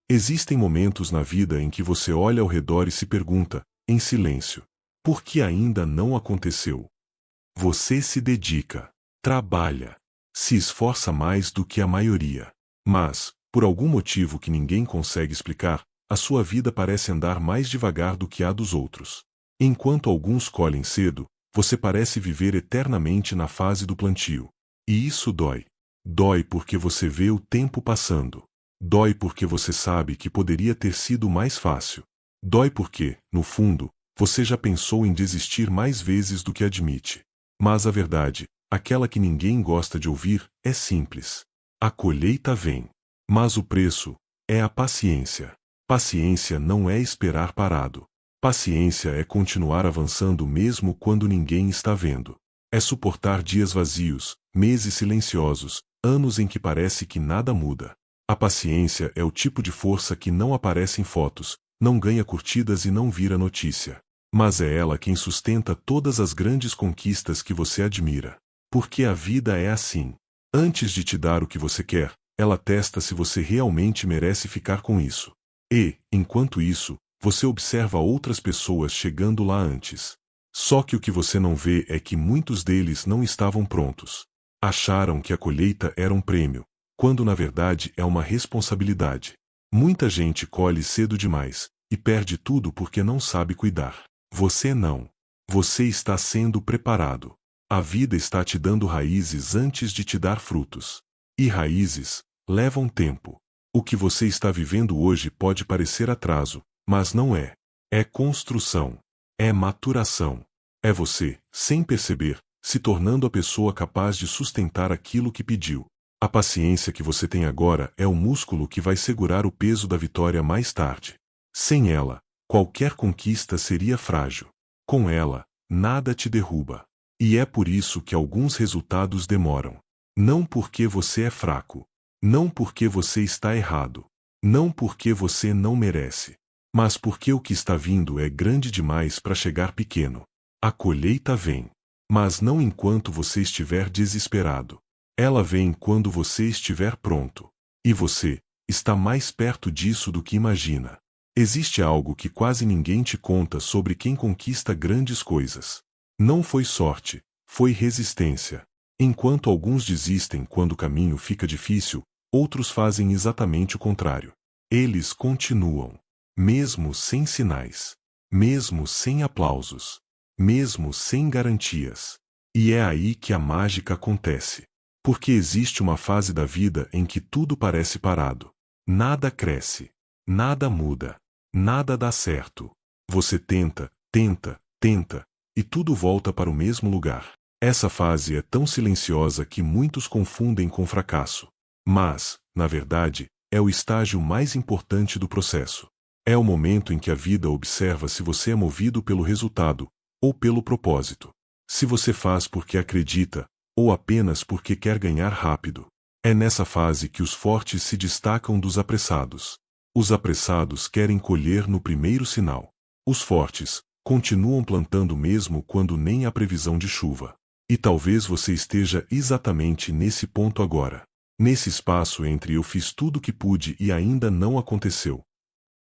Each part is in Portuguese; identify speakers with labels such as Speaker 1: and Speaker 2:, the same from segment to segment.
Speaker 1: Existem momentos na vida em que você olha ao redor e se pergunta, em silêncio, por que ainda não aconteceu? Você se dedica, trabalha, se esforça mais do que a maioria. Mas, por algum motivo que ninguém consegue explicar, a sua vida parece andar mais devagar do que a dos outros. Enquanto alguns colhem cedo, você parece viver eternamente na fase do plantio. E isso dói. Dói porque você vê o tempo passando. Dói porque você sabe que poderia ter sido mais fácil. Dói porque, no fundo, você já pensou em desistir mais vezes do que admite. Mas a verdade, aquela que ninguém gosta de ouvir, é simples. A colheita vem. Mas o preço é a paciência. Paciência não é esperar parado. Paciência é continuar avançando mesmo quando ninguém está vendo. É suportar dias vazios, meses silenciosos, anos em que parece que nada muda. A paciência é o tipo de força que não aparece em fotos, não ganha curtidas e não vira notícia. Mas é ela quem sustenta todas as grandes conquistas que você admira. Porque a vida é assim. Antes de te dar o que você quer, ela testa se você realmente merece ficar com isso. E, enquanto isso, você observa outras pessoas chegando lá antes. Só que o que você não vê é que muitos deles não estavam prontos. Acharam que a colheita era um prêmio, quando na verdade é uma responsabilidade. Muita gente colhe cedo demais, e perde tudo porque não sabe cuidar. Você não. Você está sendo preparado. A vida está te dando raízes antes de te dar frutos. E raízes levam tempo. O que você está vivendo hoje pode parecer atraso, mas não é. É construção. É maturação. É você, sem perceber, se tornando a pessoa capaz de sustentar aquilo que pediu. A paciência que você tem agora é o músculo que vai segurar o peso da vitória mais tarde. Sem ela, qualquer conquista seria frágil. Com ela, nada te derruba. E é por isso que alguns resultados demoram. Não porque você é fraco. Não porque você está errado. Não porque você não merece. Mas porque o que está vindo é grande demais para chegar pequeno. A colheita vem. Mas não enquanto você estiver desesperado. Ela vem quando você estiver pronto. E você está mais perto disso do que imagina. Existe algo que quase ninguém te conta sobre quem conquista grandes coisas. Não foi sorte, foi resistência. Enquanto alguns desistem quando o caminho fica difícil, outros fazem exatamente o contrário. Eles continuam. Mesmo sem sinais. Mesmo sem aplausos. Mesmo sem garantias. E é aí que a mágica acontece. Porque existe uma fase da vida em que tudo parece parado. Nada cresce. Nada muda. Nada dá certo. Você tenta, tenta, tenta, e tudo volta para o mesmo lugar. Essa fase é tão silenciosa que muitos confundem com fracasso. Mas, na verdade, é o estágio mais importante do processo. É o momento em que a vida observa se você é movido pelo resultado, ou pelo propósito. Se você faz porque acredita, ou apenas porque quer ganhar rápido. É nessa fase que os fortes se destacam dos apressados. Os apressados querem colher no primeiro sinal. Os fortes continuam plantando mesmo quando nem há previsão de chuva. E talvez você esteja exatamente nesse ponto agora. Nesse espaço entre eu fiz tudo o que pude e ainda não aconteceu.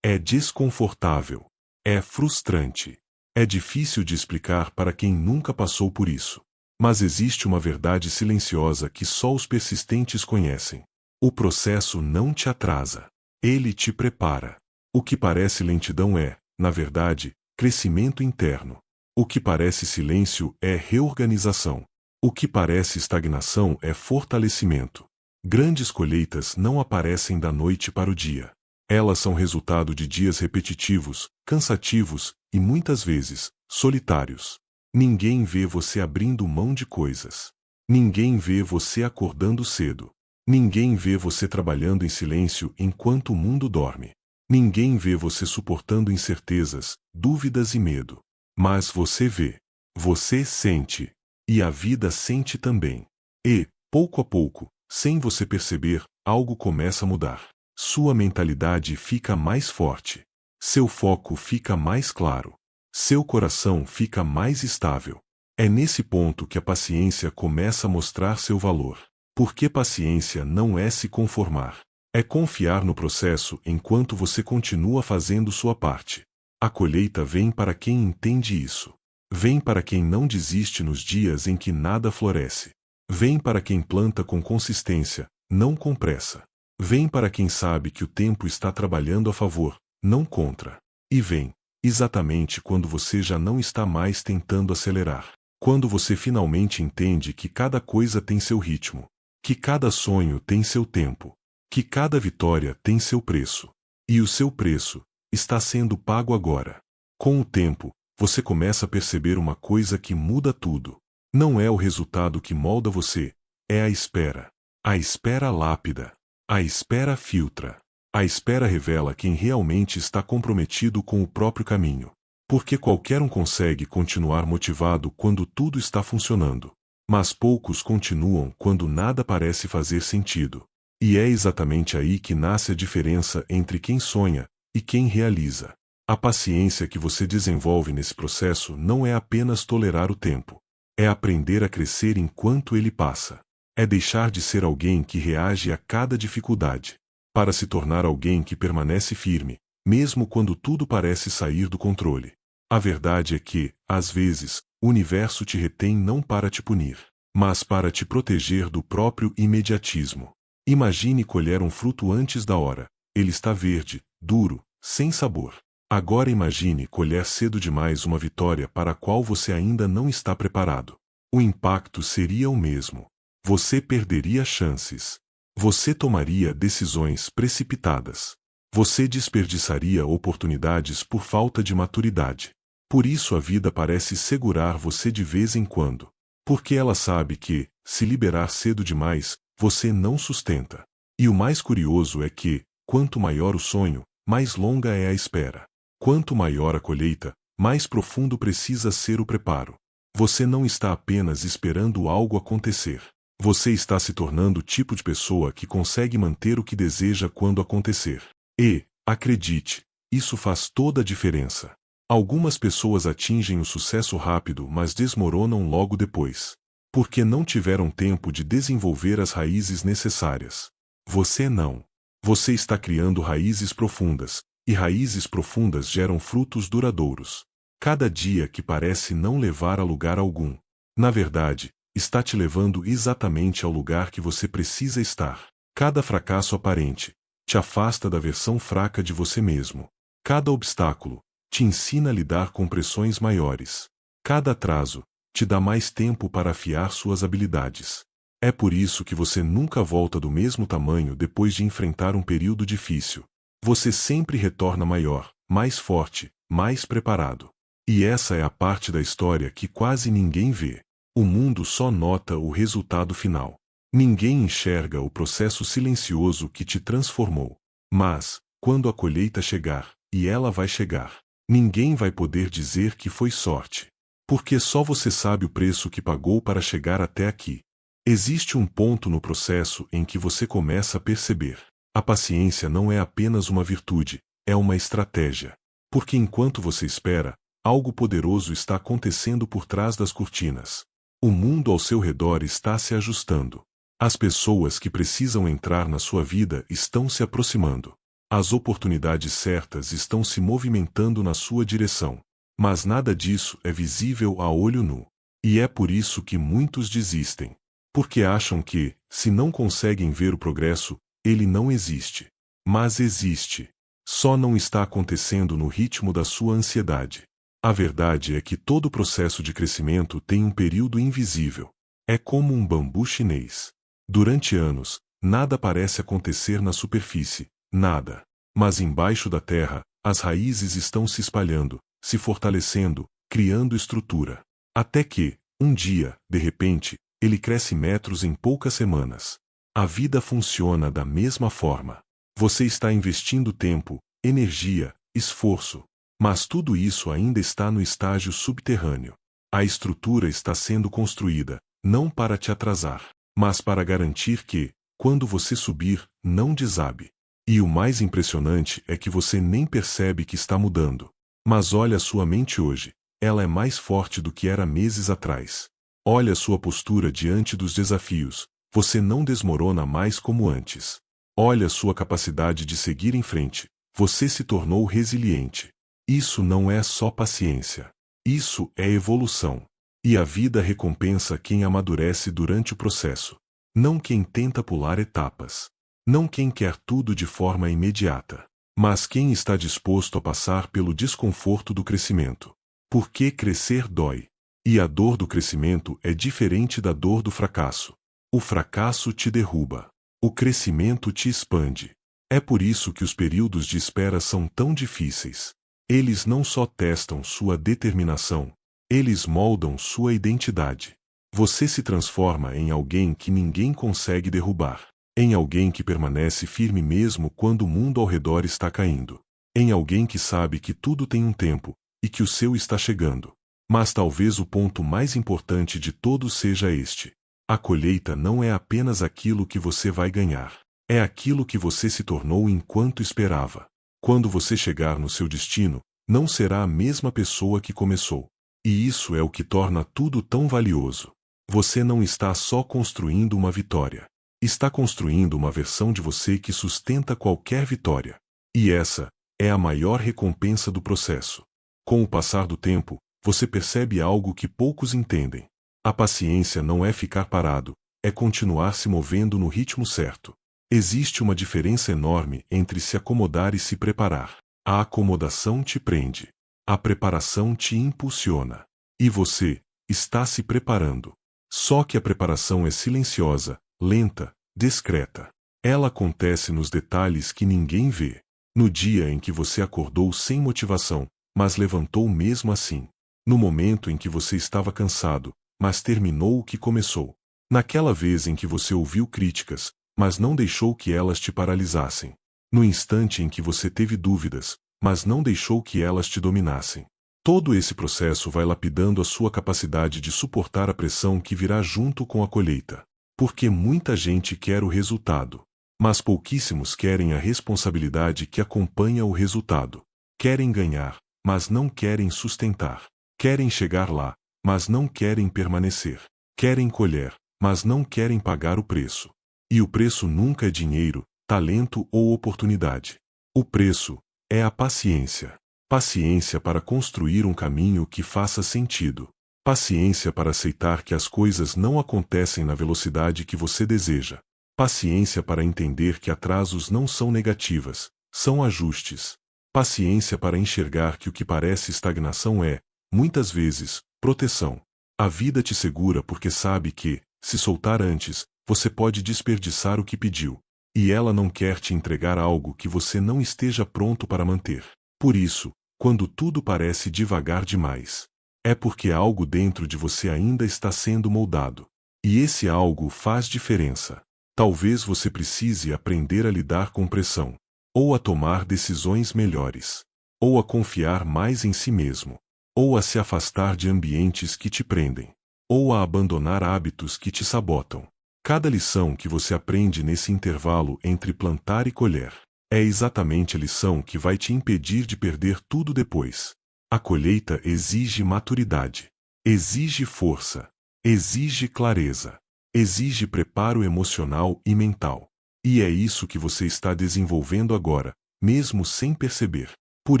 Speaker 1: É desconfortável. É frustrante. É difícil de explicar para quem nunca passou por isso. Mas existe uma verdade silenciosa que só os persistentes conhecem. O processo não te atrasa. Ele te prepara. O que parece lentidão é, na verdade, crescimento interno. O que parece silêncio é reorganização. O que parece estagnação é fortalecimento. Grandes colheitas não aparecem da noite para o dia. Elas são resultado de dias repetitivos, cansativos e, muitas vezes, solitários. Ninguém vê você abrindo mão de coisas. Ninguém vê você acordando cedo. Ninguém vê você trabalhando em silêncio enquanto o mundo dorme. Ninguém vê você suportando incertezas, dúvidas e medo. Mas você vê. Você sente. E a vida sente também. E, pouco a pouco, sem você perceber, algo começa a mudar. Sua mentalidade fica mais forte. Seu foco fica mais claro. Seu coração fica mais estável. É nesse ponto que a paciência começa a mostrar seu valor. Porque paciência não é se conformar. É confiar no processo enquanto você continua fazendo sua parte. A colheita vem para quem entende isso. Vem para quem não desiste nos dias em que nada floresce. Vem para quem planta com consistência, não com pressa. Vem para quem sabe que o tempo está trabalhando a favor, não contra. E vem, exatamente quando você já não está mais tentando acelerar. Quando você finalmente entende que cada coisa tem seu ritmo, que cada sonho tem seu tempo, que cada vitória tem seu preço. E o seu preço está sendo pago agora. Com o tempo, você começa a perceber uma coisa que muda tudo. Não é o resultado que molda você, é a espera. A espera lápida. A espera filtra. A espera revela quem realmente está comprometido com o próprio caminho. Porque qualquer um consegue continuar motivado quando tudo está funcionando. Mas poucos continuam quando nada parece fazer sentido. E é exatamente aí que nasce a diferença entre quem sonha e quem realiza. A paciência que você desenvolve nesse processo não é apenas tolerar o tempo. É aprender a crescer enquanto ele passa. É deixar de ser alguém que reage a cada dificuldade, para se tornar alguém que permanece firme, mesmo quando tudo parece sair do controle. A verdade é que, às vezes, o universo te retém não para te punir, mas para te proteger do próprio imediatismo. Imagine colher um fruto antes da hora. Ele está verde, duro, sem sabor. Agora imagine colher cedo demais uma vitória para a qual você ainda não está preparado. O impacto seria o mesmo. Você perderia chances. Você tomaria decisões precipitadas. Você desperdiçaria oportunidades por falta de maturidade. Por isso a vida parece segurar você de vez em quando. Porque ela sabe que, se liberar cedo demais, você não sustenta. E o mais curioso é que, quanto maior o sonho, mais longa é a espera. Quanto maior a colheita, mais profundo precisa ser o preparo. Você não está apenas esperando algo acontecer. Você está se tornando o tipo de pessoa que consegue manter o que deseja quando acontecer. E, acredite, isso faz toda a diferença. Algumas pessoas atingem o sucesso rápido, mas desmoronam logo depois. Porque não tiveram tempo de desenvolver as raízes necessárias. Você não. Você está criando raízes profundas, e raízes profundas geram frutos duradouros. Cada dia que parece não levar a lugar algum, na verdade, está te levando exatamente ao lugar que você precisa estar. Cada fracasso aparente te afasta da versão fraca de você mesmo. Cada obstáculo te ensina a lidar com pressões maiores. Cada atraso te dá mais tempo para afiar suas habilidades. É por isso que você nunca volta do mesmo tamanho depois de enfrentar um período difícil. Você sempre retorna maior, mais forte, mais preparado. E essa é a parte da história que quase ninguém vê. O mundo só nota o resultado final. Ninguém enxerga o processo silencioso que te transformou. Mas, quando a colheita chegar, e ela vai chegar, ninguém vai poder dizer que foi sorte. Porque só você sabe o preço que pagou para chegar até aqui. Existe um ponto no processo em que você começa a perceber. A paciência não é apenas uma virtude, é uma estratégia. Porque enquanto você espera, algo poderoso está acontecendo por trás das cortinas. O mundo ao seu redor está se ajustando. As pessoas que precisam entrar na sua vida estão se aproximando. As oportunidades certas estão se movimentando na sua direção. Mas nada disso é visível a olho nu. E é por isso que muitos desistem. Porque acham que, se não conseguem ver o progresso, ele não existe. Mas existe. Só não está acontecendo no ritmo da sua ansiedade. A verdade é que todo processo de crescimento tem um período invisível. É como um bambu chinês. Durante anos, nada parece acontecer na superfície, nada. Mas embaixo da terra, as raízes estão se espalhando, se fortalecendo, criando estrutura. Até que, um dia, de repente, ele cresce metros em poucas semanas. A vida funciona da mesma forma. Você está investindo tempo, energia, esforço. Mas tudo isso ainda está no estágio subterrâneo. A estrutura está sendo construída, não para te atrasar, mas para garantir que, quando você subir, não desabe. E o mais impressionante é que você nem percebe que está mudando. Mas olha a sua mente hoje, ela é mais forte do que era meses atrás. Olha a sua postura diante dos desafios, você não desmorona mais como antes. Olha sua capacidade de seguir em frente. Você se tornou resiliente. Isso não é só paciência. Isso é evolução. E a vida recompensa quem amadurece durante o processo. Não quem tenta pular etapas. Não quem quer tudo de forma imediata. Mas quem está disposto a passar pelo desconforto do crescimento. Porque crescer dói. E a dor do crescimento é diferente da dor do fracasso. O fracasso te derruba. O crescimento te expande. É por isso que os períodos de espera são tão difíceis. Eles não só testam sua determinação, eles moldam sua identidade. Você se transforma em alguém que ninguém consegue derrubar. Em alguém que permanece firme mesmo quando o mundo ao redor está caindo. Em alguém que sabe que tudo tem um tempo, e que o seu está chegando. Mas talvez o ponto mais importante de todos seja este. A colheita não é apenas aquilo que você vai ganhar. É aquilo que você se tornou enquanto esperava. Quando você chegar no seu destino, não será a mesma pessoa que começou. E isso é o que torna tudo tão valioso. Você não está só construindo uma vitória. Está construindo uma versão de você que sustenta qualquer vitória. E essa é a maior recompensa do processo. Com o passar do tempo, você percebe algo que poucos entendem. A paciência não é ficar parado, é continuar se movendo no ritmo certo. Existe uma diferença enorme entre se acomodar e se preparar. A acomodação te prende. A preparação te impulsiona. E você está se preparando. Só que a preparação é silenciosa, lenta, discreta. Ela acontece nos detalhes que ninguém vê. No dia em que você acordou sem motivação, mas levantou mesmo assim. No momento em que você estava cansado, mas terminou o que começou. Naquela vez em que você ouviu críticas, mas não deixou que elas te paralisassem. No instante em que você teve dúvidas, mas não deixou que elas te dominassem. Todo esse processo vai lapidando a sua capacidade de suportar a pressão que virá junto com a colheita. Porque muita gente quer o resultado, mas pouquíssimos querem a responsabilidade que acompanha o resultado. Querem ganhar, mas não querem sustentar. Querem chegar lá, mas não querem permanecer. Querem colher, mas não querem pagar o preço. E o preço nunca é dinheiro, talento ou oportunidade. O preço é a paciência. Paciência para construir um caminho que faça sentido. Paciência para aceitar que as coisas não acontecem na velocidade que você deseja. Paciência para entender que atrasos não são negativas, são ajustes. Paciência para enxergar que o que parece estagnação é, muitas vezes, proteção. A vida te segura porque sabe que, se soltar antes, você pode desperdiçar o que pediu. E ela não quer te entregar algo que você não esteja pronto para manter. Por isso, quando tudo parece devagar demais, é porque algo dentro de você ainda está sendo moldado. E esse algo faz diferença. Talvez você precise aprender a lidar com pressão, ou a tomar decisões melhores, ou a confiar mais em si mesmo, ou a se afastar de ambientes que te prendem, ou a abandonar hábitos que te sabotam. Cada lição que você aprende nesse intervalo entre plantar e colher é exatamente a lição que vai te impedir de perder tudo depois. A colheita exige maturidade, exige força, exige clareza, exige preparo emocional e mental. E é isso que você está desenvolvendo agora, mesmo sem perceber. Por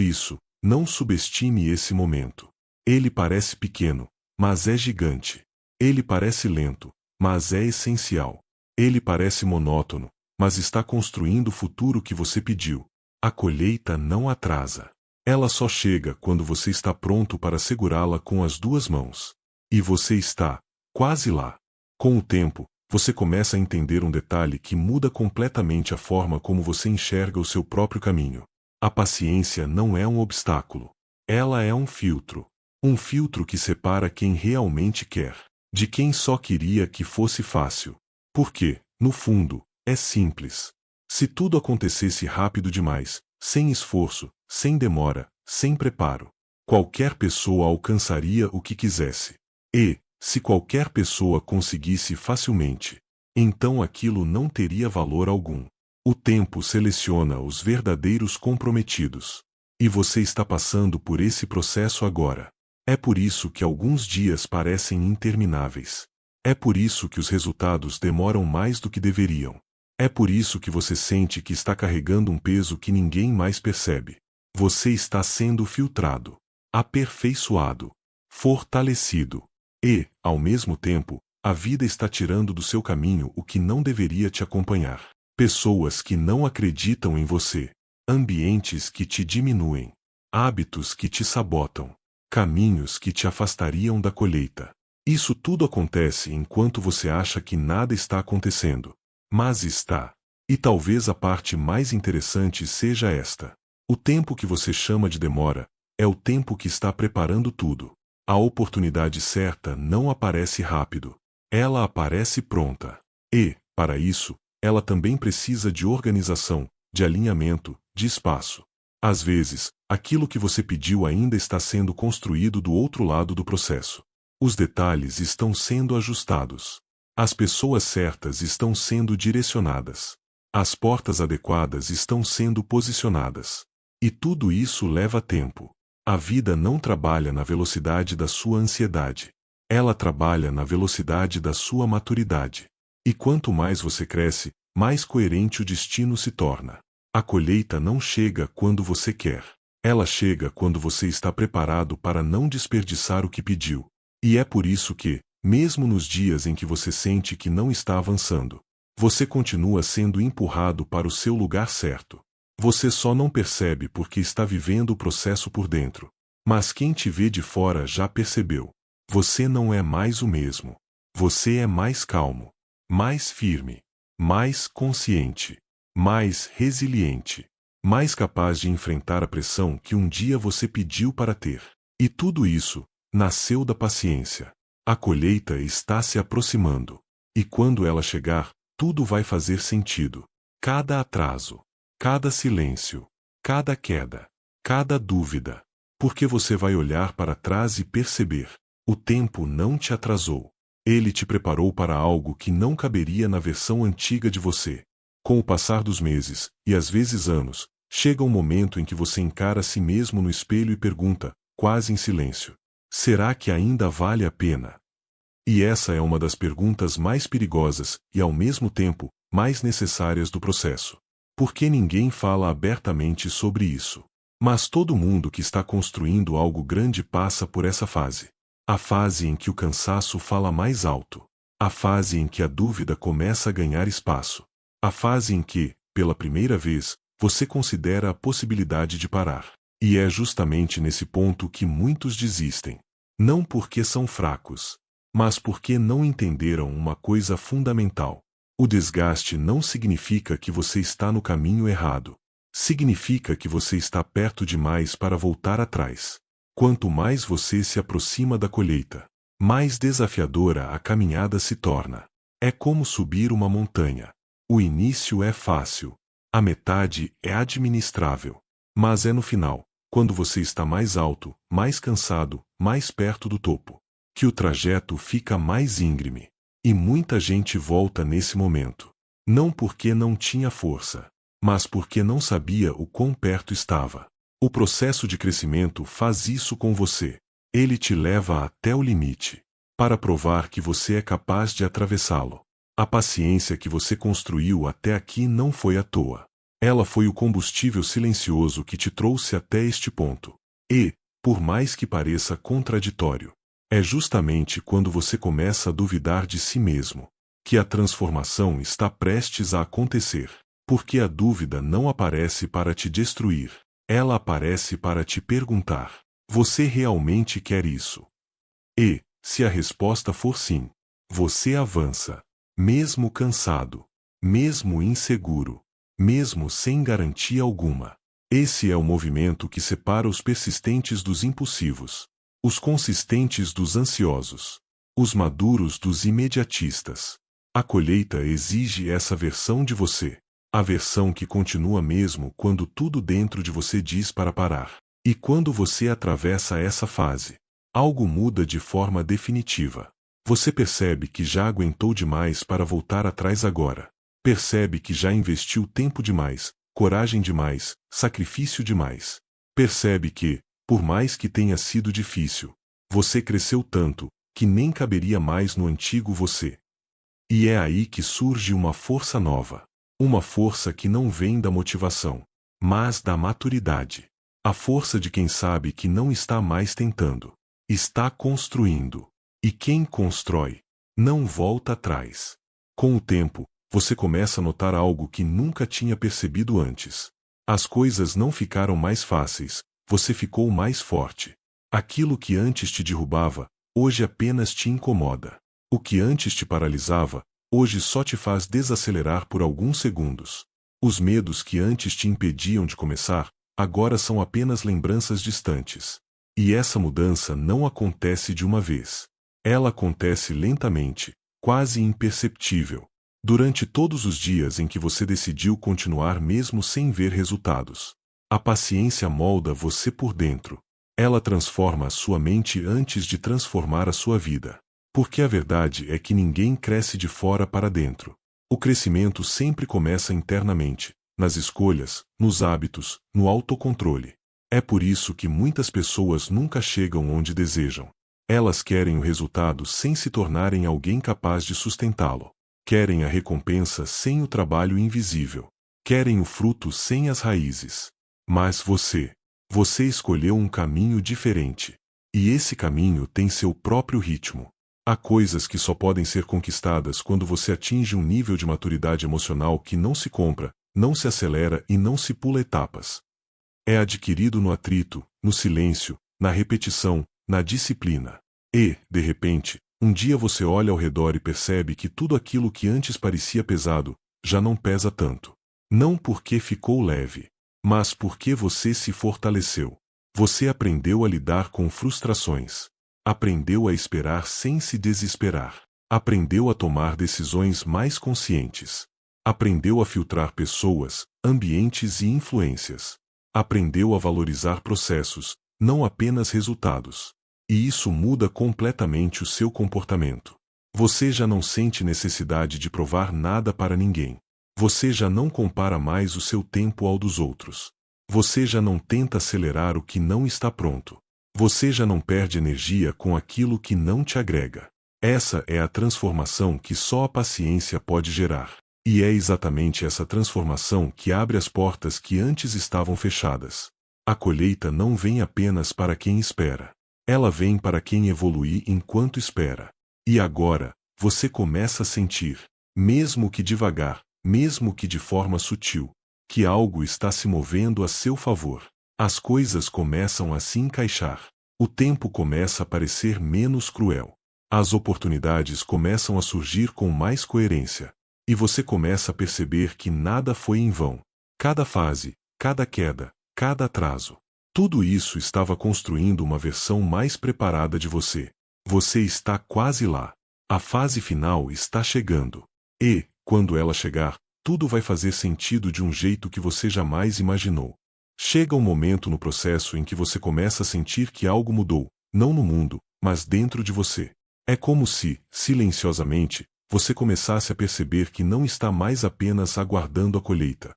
Speaker 1: isso, não subestime esse momento. Ele parece pequeno, mas é gigante. Ele parece lento, mas é essencial. Ele parece monótono, mas está construindo o futuro que você pediu. A colheita não atrasa. Ela só chega quando você está pronto para segurá-la com as duas mãos. E você está, quase lá. Com o tempo, você começa a entender um detalhe que muda completamente a forma como você enxerga o seu próprio caminho. A paciência não é um obstáculo. Ela é um filtro. Um filtro que separa quem realmente quer, de quem só queria que fosse fácil. Porque, no fundo, é simples. Se tudo acontecesse rápido demais, sem esforço, sem demora, sem preparo, qualquer pessoa alcançaria o que quisesse. E, se qualquer pessoa conseguisse facilmente, então aquilo não teria valor algum. O tempo seleciona os verdadeiros comprometidos. E você está passando por esse processo agora. É por isso que alguns dias parecem intermináveis. É por isso que os resultados demoram mais do que deveriam. É por isso que você sente que está carregando um peso que ninguém mais percebe. Você está sendo filtrado, aperfeiçoado, fortalecido. E, ao mesmo tempo, a vida está tirando do seu caminho o que não deveria te acompanhar. Pessoas que não acreditam em você. Ambientes que te diminuem. Hábitos que te sabotam. Caminhos que te afastariam da colheita. Isso tudo acontece enquanto você acha que nada está acontecendo. Mas está. E talvez a parte mais interessante seja esta. O tempo que você chama de demora é o tempo que está preparando tudo. A oportunidade certa não aparece rápido. Ela aparece pronta. E, para isso, ela também precisa de organização, de alinhamento, de espaço. Às vezes, aquilo que você pediu ainda está sendo construído do outro lado do processo. Os detalhes estão sendo ajustados. As pessoas certas estão sendo direcionadas. As portas adequadas estão sendo posicionadas. E tudo isso leva tempo. A vida não trabalha na velocidade da sua ansiedade. Ela trabalha na velocidade da sua maturidade. E quanto mais você cresce, mais coerente o destino se torna. A colheita não chega quando você quer. Ela chega quando você está preparado para não desperdiçar o que pediu. E é por isso que, mesmo nos dias em que você sente que não está avançando, você continua sendo empurrado para o seu lugar certo. Você só não percebe porque está vivendo o processo por dentro. Mas quem te vê de fora já percebeu. Você não é mais o mesmo. Você é mais calmo, mais firme, mais consciente, mais resiliente, mais capaz de enfrentar a pressão que um dia você pediu para ter. E tudo isso nasceu da paciência. A colheita está se aproximando. E quando ela chegar, tudo vai fazer sentido. Cada atraso, cada silêncio, cada queda, cada dúvida. Porque você vai olhar para trás e perceber: o tempo não te atrasou. Ele te preparou para algo que não caberia na versão antiga de você. Com o passar dos meses, e às vezes anos, chega um momento em que você encara a si mesmo no espelho e pergunta, quase em silêncio: será que ainda vale a pena? E essa é uma das perguntas mais perigosas e, ao mesmo tempo, mais necessárias do processo. Porque ninguém fala abertamente sobre isso. Mas todo mundo que está construindo algo grande passa por essa fase. A fase em que o cansaço fala mais alto. A fase em que a dúvida começa a ganhar espaço. A fase em que, pela primeira vez, você considera a possibilidade de parar. E é justamente nesse ponto que muitos desistem. Não porque são fracos, mas porque não entenderam uma coisa fundamental. O desgaste não significa que você está no caminho errado. Significa que você está perto demais para voltar atrás. Quanto mais você se aproxima da colheita, mais desafiadora a caminhada se torna. É como subir uma montanha. O início é fácil. A metade é administrável. Mas é no final, quando você está mais alto, mais cansado, mais perto do topo, que o trajeto fica mais íngreme. E muita gente volta nesse momento. Não porque não tinha força, mas porque não sabia o quão perto estava. O processo de crescimento faz isso com você. Ele te leva até o limite, para provar que você é capaz de atravessá-lo. A paciência que você construiu até aqui não foi à toa. Ela foi o combustível silencioso que te trouxe até este ponto. E, por mais que pareça contraditório, é justamente quando você começa a duvidar de si mesmo que a transformação está prestes a acontecer. Porque a dúvida não aparece para te destruir. Ela aparece para te perguntar: você realmente quer isso? E, se a resposta for sim, você avança. Mesmo cansado, mesmo inseguro, mesmo sem garantia alguma. Esse é o movimento que separa os persistentes dos impulsivos, os consistentes dos ansiosos, os maduros dos imediatistas. A colheita exige essa versão de você. A versão que continua mesmo quando tudo dentro de você diz para parar. E quando você atravessa essa fase, algo muda de forma definitiva. Você percebe que já aguentou demais para voltar atrás agora. Percebe que já investiu tempo demais, coragem demais, sacrifício demais. Percebe que, por mais que tenha sido difícil, você cresceu tanto que nem caberia mais no antigo você. E é aí que surge uma força nova. Uma força que não vem da motivação, mas da maturidade. A força de quem sabe que não está mais tentando, está construindo. E quem constrói, não volta atrás. Com o tempo, você começa a notar algo que nunca tinha percebido antes. As coisas não ficaram mais fáceis, você ficou mais forte. Aquilo que antes te derrubava, hoje apenas te incomoda. O que antes te paralisava, hoje só te faz desacelerar por alguns segundos. Os medos que antes te impediam de começar, agora são apenas lembranças distantes. E essa mudança não acontece de uma vez. Ela acontece lentamente, quase imperceptível, durante todos os dias em que você decidiu continuar mesmo sem ver resultados. A paciência molda você por dentro. Ela transforma a sua mente antes de transformar a sua vida. Porque a verdade é que ninguém cresce de fora para dentro. O crescimento sempre começa internamente, nas escolhas, nos hábitos, no autocontrole. É por isso que muitas pessoas nunca chegam onde desejam. Elas querem o resultado sem se tornarem alguém capaz de sustentá-lo. Querem a recompensa sem o trabalho invisível. Querem o fruto sem as raízes. Mas você escolheu um caminho diferente. E esse caminho tem seu próprio ritmo. Há coisas que só podem ser conquistadas quando você atinge um nível de maturidade emocional que não se compra, não se acelera e não se pula etapas. É adquirido no atrito, no silêncio, na repetição, na disciplina. E, de repente, um dia você olha ao redor e percebe que tudo aquilo que antes parecia pesado, já não pesa tanto. Não porque ficou leve, mas porque você se fortaleceu. Você aprendeu a lidar com frustrações. Aprendeu a esperar sem se desesperar. Aprendeu a tomar decisões mais conscientes. Aprendeu a filtrar pessoas, ambientes e influências. Aprendeu a valorizar processos, não apenas resultados. E isso muda completamente o seu comportamento. Você já não sente necessidade de provar nada para ninguém. Você já não compara mais o seu tempo ao dos outros. Você já não tenta acelerar o que não está pronto. Você já não perde energia com aquilo que não te agrega. Essa é a transformação que só a paciência pode gerar. E é exatamente essa transformação que abre as portas que antes estavam fechadas. A colheita não vem apenas para quem espera. Ela vem para quem evolui enquanto espera. E agora, você começa a sentir, mesmo que devagar, mesmo que de forma sutil, que algo está se movendo a seu favor. As coisas começam a se encaixar. O tempo começa a parecer menos cruel. As oportunidades começam a surgir com mais coerência. E você começa a perceber que nada foi em vão. Cada fase, cada queda, cada atraso. Tudo isso estava construindo uma versão mais preparada de você. Você está quase lá. A fase final está chegando. E, quando ela chegar, tudo vai fazer sentido de um jeito que você jamais imaginou. Chega um momento no processo em que você começa a sentir que algo mudou, não no mundo, mas dentro de você. É como se, silenciosamente, você começasse a perceber que não está mais apenas aguardando a colheita.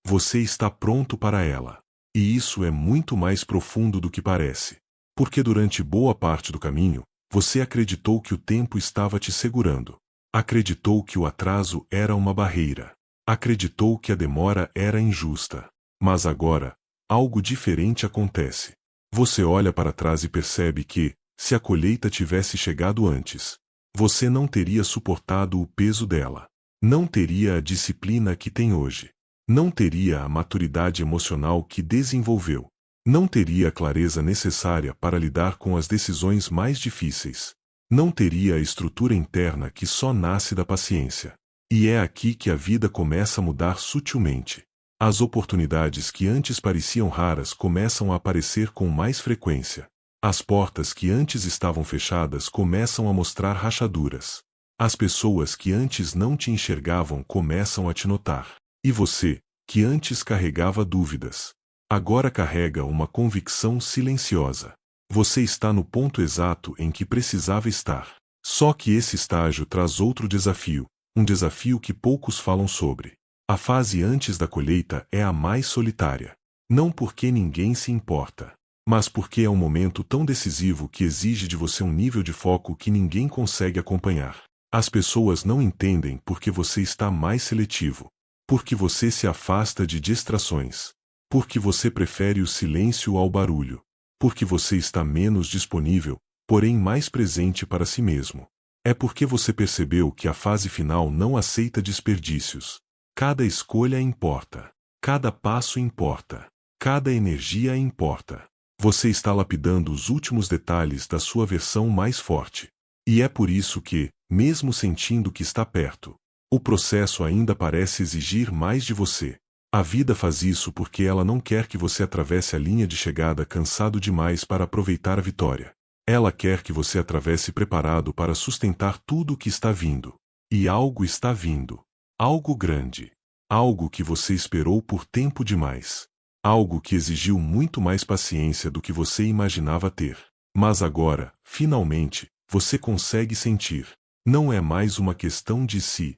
Speaker 1: Você está pronto para ela. E isso é muito mais profundo do que parece. Porque durante boa parte do caminho, você acreditou que o tempo estava te segurando. Acreditou que o atraso era uma barreira. Acreditou que a demora era injusta. Mas agora, algo diferente acontece. Você olha para trás e percebe que, se a colheita tivesse chegado antes, você não teria suportado o peso dela. Não teria a disciplina que tem hoje. Não teria a maturidade emocional que desenvolveu. Não teria a clareza necessária para lidar com as decisões mais difíceis. Não teria a estrutura interna que só nasce da paciência. E é aqui que a vida começa a mudar sutilmente. As oportunidades que antes pareciam raras começam a aparecer com mais frequência. As portas que antes estavam fechadas começam a mostrar rachaduras. As pessoas que antes não te enxergavam começam a te notar. E você, que antes carregava dúvidas, agora carrega uma convicção silenciosa. Você está no ponto exato em que precisava estar. Só que esse estágio traz outro desafio, um desafio que poucos falam sobre. A fase antes da colheita é a mais solitária. Não porque ninguém se importa, mas porque é um momento tão decisivo que exige de você um nível de foco que ninguém consegue acompanhar. As pessoas não entendem porque você está mais seletivo. Porque você se afasta de distrações. Porque você prefere o silêncio ao barulho. Porque você está menos disponível, porém mais presente para si mesmo. É porque você percebeu que a fase final não aceita desperdícios. Cada escolha importa. Cada passo importa. Cada energia importa. Você está lapidando os últimos detalhes da sua versão mais forte. E é por isso que, mesmo sentindo que está perto, o processo ainda parece exigir mais de você. A vida faz isso porque ela não quer que você atravesse a linha de chegada cansado demais para aproveitar a vitória. Ela quer que você atravesse preparado para sustentar tudo o que está vindo. E algo está vindo. Algo grande. Algo que você esperou por tempo demais. Algo que exigiu muito mais paciência do que você imaginava ter. Mas agora, finalmente, você consegue sentir. Não é mais uma questão de se.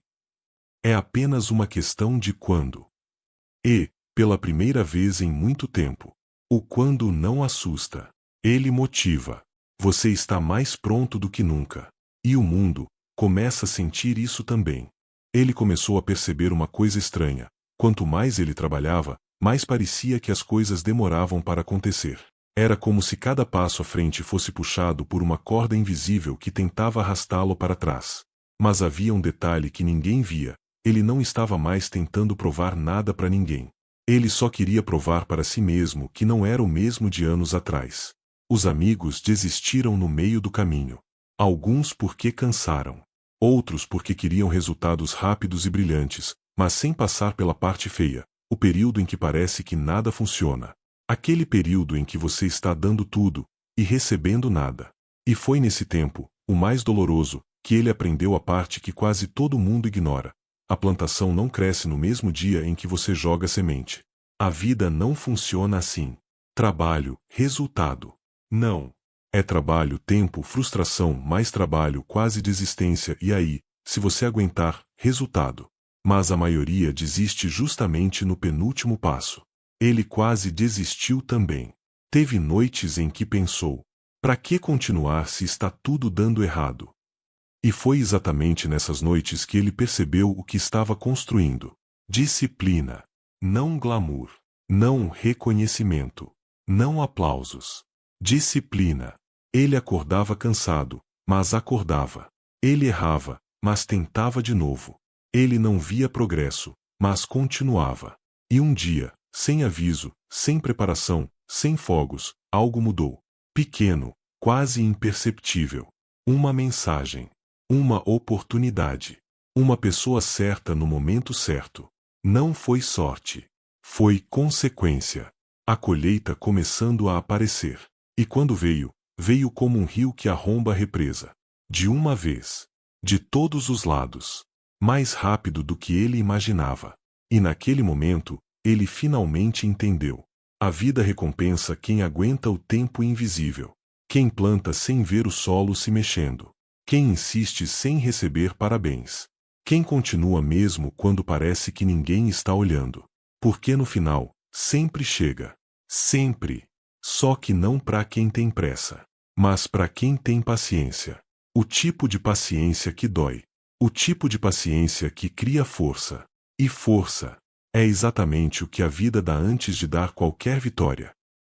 Speaker 1: É apenas uma questão de quando. E, pela primeira vez em muito tempo, o quando não assusta. Ele motiva. Você está mais pronto do que nunca. E o mundo começa a sentir isso também. Ele começou a perceber uma coisa estranha. Quanto mais ele trabalhava, mais parecia que as coisas demoravam para acontecer. Era como se cada passo à frente fosse puxado por uma corda invisível que tentava arrastá-lo para trás. Mas havia um detalhe que ninguém via. Ele não estava mais tentando provar nada para ninguém. Ele só queria provar para si mesmo que não era o mesmo de anos atrás. Os amigos desistiram no meio do caminho. Alguns porque cansaram. Outros porque queriam resultados rápidos e brilhantes, mas sem passar pela parte feia, o período em que parece que nada funciona. Aquele período em que você está dando tudo e recebendo nada. E foi nesse tempo, o mais doloroso, que ele aprendeu a parte que quase todo mundo ignora. A plantação não cresce no mesmo dia em que você joga semente. A vida não funciona assim. Trabalho, resultado. Não. É trabalho, tempo, frustração, mais trabalho, quase desistência e aí, se você aguentar, resultado. Mas a maioria desiste justamente no penúltimo passo. Ele quase desistiu também. Teve noites em que pensou: para que continuar se está tudo dando errado? E foi exatamente nessas noites que ele percebeu o que estava construindo. Disciplina. Não glamour. Não reconhecimento. Não aplausos. Disciplina. Ele acordava cansado, mas acordava. Ele errava, mas tentava de novo. Ele não via progresso, mas continuava. E um dia, sem aviso, sem preparação, sem fogos, algo mudou. Pequeno, quase imperceptível. Uma mensagem. Uma oportunidade. Uma pessoa certa no momento certo. Não foi sorte. Foi consequência. A colheita começando a aparecer. E quando veio, veio como um rio que arromba a represa. De uma vez. De todos os lados. Mais rápido do que ele imaginava. E naquele momento, ele finalmente entendeu. A vida recompensa quem aguenta o tempo invisível. Quem planta sem ver o solo se mexendo. Quem insiste sem receber parabéns. Quem continua mesmo quando parece que ninguém está olhando. Porque no final, sempre chega. Sempre. Só que não para quem tem pressa. Mas para quem tem paciência. O tipo de paciência que dói. O tipo de paciência que cria força. E força é exatamente o que a vida dá antes de dar qualquer vitória.